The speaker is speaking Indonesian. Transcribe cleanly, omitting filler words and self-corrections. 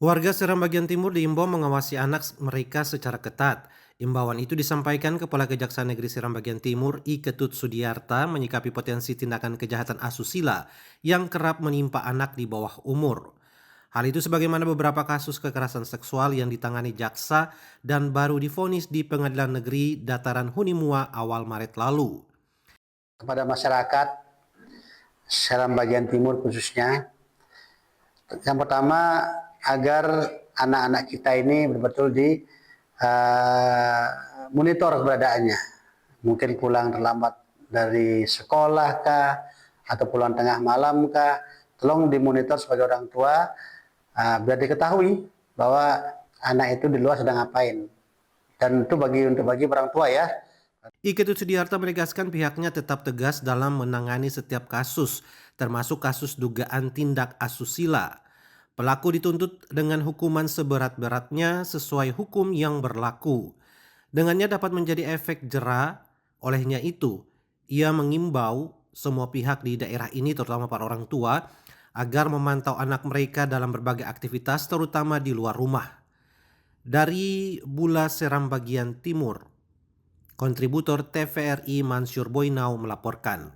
Warga Seram bagian timur diimbau mengawasi anak mereka secara ketat. Imbauan itu disampaikan Kepala Kejaksaan Negeri Seram bagian Timur I Ketut Sudiarta menyikapi potensi tindakan kejahatan asusila yang kerap menimpa anak di bawah umur. Hal itu sebagaimana beberapa kasus kekerasan seksual yang ditangani jaksa dan baru divonis di Pengadilan Negeri Dataran Hunimua awal Maret lalu. Kepada masyarakat Seram bagian timur khususnya, yang pertama agar anak-anak kita ini betul-betul di monitor keberadaannya. Mungkin pulang terlambat dari sekolah kah, atau pulang tengah malam kah, tolong dimonitor sebagai orang tua biar diketahui bahwa anak itu di luar sedang ngapain. Dan itu bagi orang tua ya. I Ketut Sudiarta menegaskan pihaknya tetap tegas dalam menangani setiap kasus, termasuk kasus dugaan tindak asusila. Pelaku dituntut dengan hukuman seberat-beratnya sesuai hukum yang berlaku. Dengannya dapat menjadi efek jera, olehnya itu, ia mengimbau semua pihak di daerah ini terutama para orang tua agar memantau anak mereka dalam berbagai aktivitas terutama di luar rumah. Dari Bula Seram bagian timur, kontributor TVRI Mansur Boinau melaporkan.